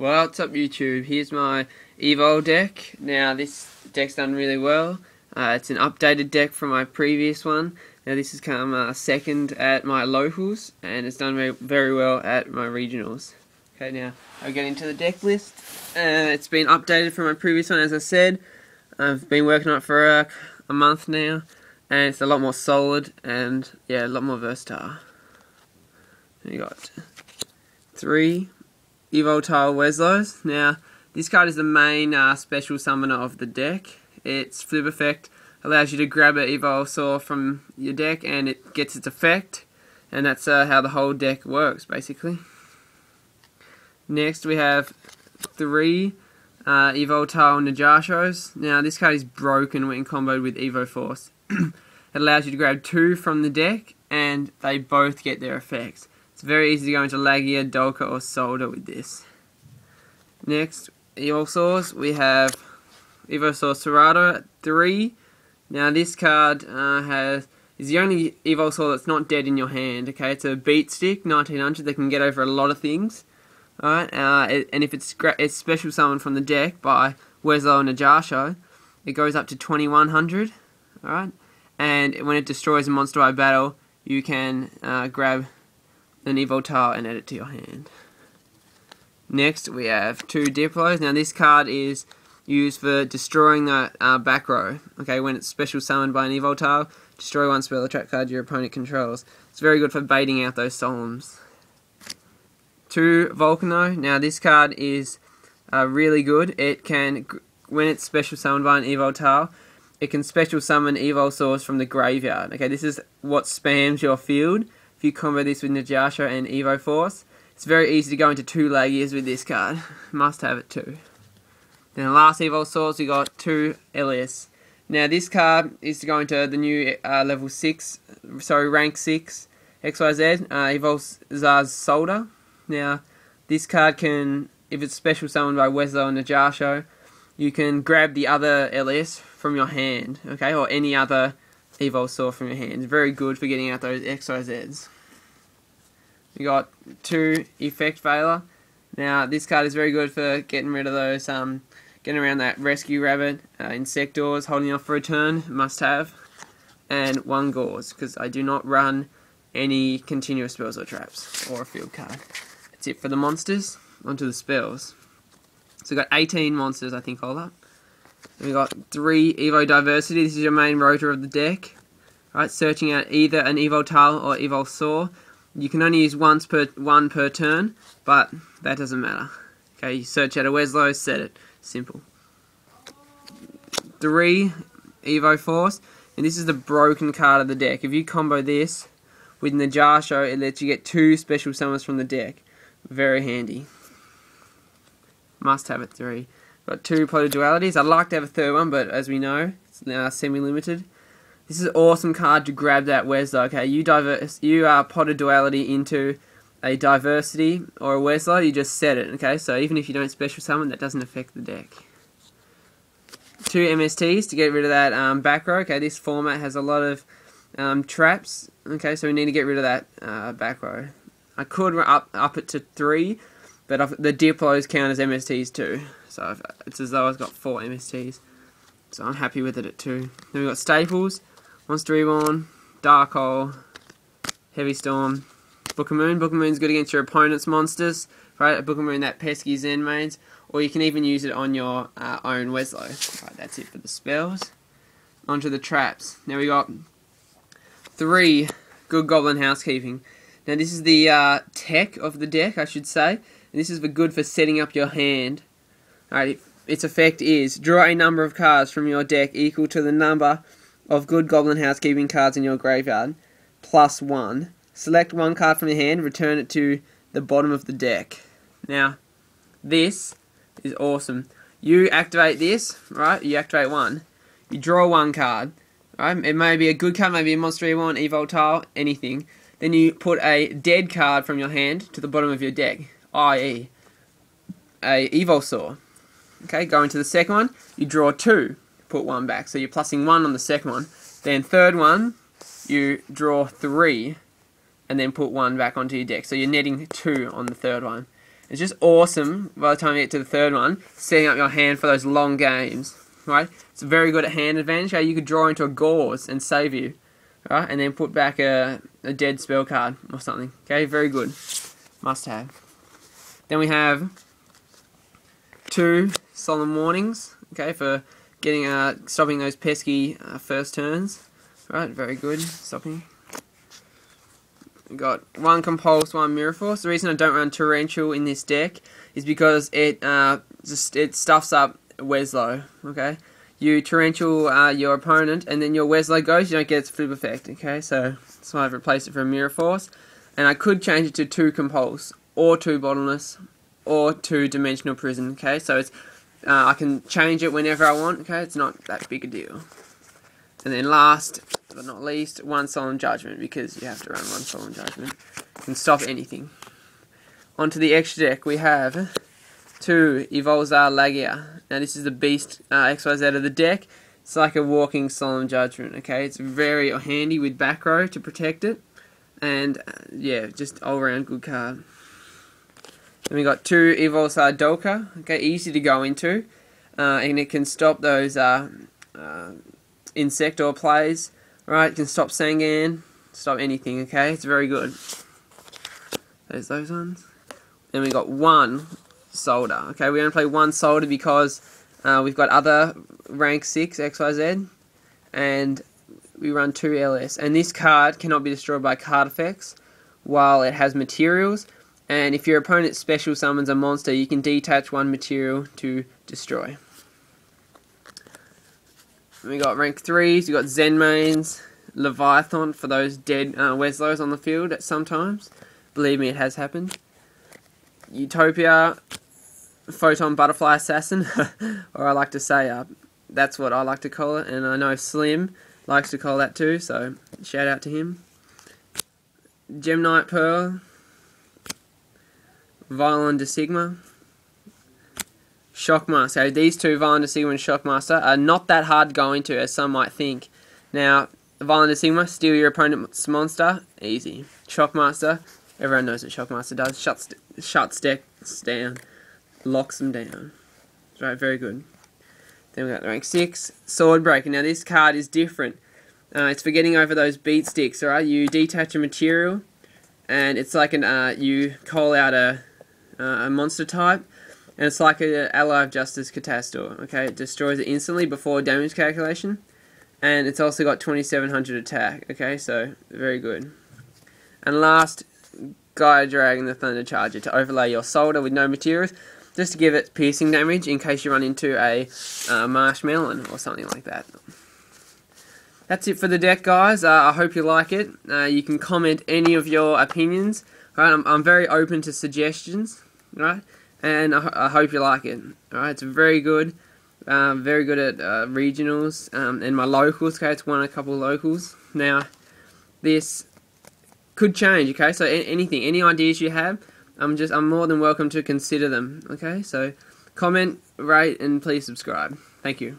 What's up YouTube? Here's my Evol deck. Now this deck's done really well. It's an updated deck from my previous one. Now this has come second at my locals and it's done very well at my regionals. Okay, now I'll get into the deck list. It's been updated from my previous one, as I said. I've been working on it for a month now and it's a lot more solid and yeah, a lot more versatile. You got 3 Evol Weslow's. Now, this card is the main special summoner of the deck. Its flip effect allows you to grab an Evolsaur from your deck and it gets its effect. And that's how the whole deck works, basically. Next, we have 3 Evol Yugiohs. Now, this card is broken when comboed with Evo Force. It allows you to grab 2 from the deck and they both get their effects. It's very easy to go into Lagia, Dolka or Solder with this. Next, Evolsaurs, we have Evosaur Serrato at 3. Now this card is the only Evolsaur that's not dead in your hand. Okay, it's a beat stick, 1900, that can get over a lot of things. Alright, and if it's special summoned from the deck by Weslow and Yugioh, it goes up to 2100. Alright, and when it destroys a monster by battle, you can grab an Evol and add it to your hand. Next, we have 2 Diplos. Now, this card is used for destroying the back row. Okay, when it's special summoned by an Evol, destroy 1 spell or trap card your opponent controls. It's very good for baiting out those Solemns. 2 Volcano. Now, this card is really good. It can, when it's special summoned by an Evol, it can special summon Evolsaurs from the graveyard. Okay, this is what spams your field. If you combo this with Yugioh and Evo Force, it's very easy to go into 2 Lagias with this card. Must have it too. Then the last Evolsaurs, we got 2 Elias. Now this card is to go into the new rank 6 XYZ, Evolzar's Solder. Now this card can, if it's special summoned by Weslow and Yugioh, you can grab the other Elias from your hand, okay, or any other Evolsaur from your hand. It's very good for getting out those XYZs. We got 2 Effect Veiler. Now this card is very good for getting rid of those, getting around that Rescue Rabbit, Insectors, holding off for a turn, must have. And 1 Gauze, because I do not run any continuous spells or traps, or a field card. That's it for the monsters. Onto the spells. So we've got 18 monsters, I think, hold up. We've got 3 Evo Diversity. This is your main rotor of the deck. Right, searching out either an Evol or Evolsaur. You can only use one per turn, but that doesn't matter. Okay, you search out a Weslow, set it. Simple. 3 Evo Force, and this is the broken card of the deck. If you combo this with Yugioh, it lets you get 2 special summons from the deck. Very handy. Must have it 3. Got 2 Potted Dualities. I'd like to have a 3rd one, but as we know, it's now semi-limited. This is an awesome card to grab that Weslow. Okay, you Potted Duality into a Diversity or a Weslow, you just set it. Okay, so even if you don't special summon, that doesn't affect the deck. 2 MSTs to get rid of that back row. Okay, this format has a lot of traps. Okay, so we need to get rid of that back row. I could up it to 3, but the Diplos count as MSTs too. So it's as though I've got 4 MSTs. So I'm happy with it at 2. Then we've got Staples, Monster Reborn, Dark Hole, Heavy Storm, Book of Moon. Book of Moon's good against your opponent's monsters, right? A Book of Moon, that pesky Zen mains, or you can even use it on your own Weslow. Right, that's it for the spells. Onto the traps. Now we got 3 Good Goblin Housekeeping. Now this is the tech of the deck, I should say. And this is good for setting up your hand. Alright, its effect is draw a number of cards from your deck equal to the number of Good Goblin Housekeeping cards in your graveyard, plus 1. Select 1 card from your hand, return it to the bottom of the deck. Now, this is awesome. You activate this, right? You activate 1. You draw 1 card, right? It may be a good card, maybe a Monster Reborn, Evol, anything. Then you put a dead card from your hand to the bottom of your deck, i.e. a Evolsaur. Okay, go into the second one, you draw 2, put 1 back. So you're plussing 1 on the second one. Then 3rd one, you draw 3, and then put 1 back onto your deck. So you're netting 2 on the 3rd one. It's just awesome by the time you get to the third one, setting up your hand for those long games, right? It's very good at hand advantage. You could draw into a gauze and save you, right? And then put back a dead spell card or something. Okay, very good. Must have. Then we have 2 Solemn Warnings, okay, for getting stopping those pesky first turns. Right, very good. Stopping. We got 1 Compulse, 1 Mirror Force. The reason I don't run Torrential in this deck is because it stuffs up Weslow. Okay, you Torrential your opponent, and then your Weslow goes. You don't get its flip effect. Okay, so that's why I've replaced it for a Mirror Force, and I could change it to 2 Compulse or 2 Bottomless or 2 Dimensional Prison. Okay, so it's I can change it whenever I want. Okay, it's not that big a deal. And then last but not least, 1 Solemn Judgment, because you have to run 1 Solemn Judgment. You can stop anything. Onto the extra deck, we have 2 Evol Lagia. Now this is the beast XYZ of the deck. It's like a walking Solemn Judgment. Okay, it's very handy with back row to protect it, and yeah, just all around good card. Then we got 2 Evol Doka. Okay, easy to go into, and it can stop those Insector plays. Right, it can stop Sangan, stop anything. Okay, it's very good. There's those ones. Then we got 1 Soldier. Okay, we only play 1 Soldier because we've got other rank 6 XYZ, and we run 2 LS. And this card cannot be destroyed by card effects while it has materials. And if your opponent special summons a monster, you can detach 1 material to destroy. We got rank 3s, we got Zen Mains, Leviathan for those dead Weslows on the field at sometimes. Believe me, it has happened. Utopia, Photon Butterfly Assassin, or I like to say, that's what I like to call it, and I know Slim likes to call that too, so shout out to him. Gemnite Pearl, Violon de Sigma, Shockmaster. These 2, Violon de Sigma and Shockmaster, are not that hard to go into as some might think. Now, Violon de Sigma, steal your opponent's monster, easy. Shockmaster, everyone knows what Shockmaster does, shuts decks down, locks them down. Right, very good. Then we got rank 6, Swordbreaker. Now this card is different. It's for getting over those beat sticks, alright? You detach a material, and it's like you call out a monster type, and it's like an Ally of Justice Catastor. Okay, it destroys it instantly before damage calculation, and it's also got 2700 attack. Okay, so very good. And last, Gaia Dragon the Thunder Charger, to overlay your Soldier with no materials, just to give it piercing damage in case you run into a Marshmelon or something like that. That's it for the deck, guys. I hope you like it. You can comment any of your opinions. Right, I'm very open to suggestions. Right, and I hope you like it. Alright, it's very good at regionals and my locals. Okay, it's won a couple of locals. Now, this could change. Okay, so anything, any ideas you have, I'm more than welcome to consider them. Okay, so comment, rate, and please subscribe. Thank you.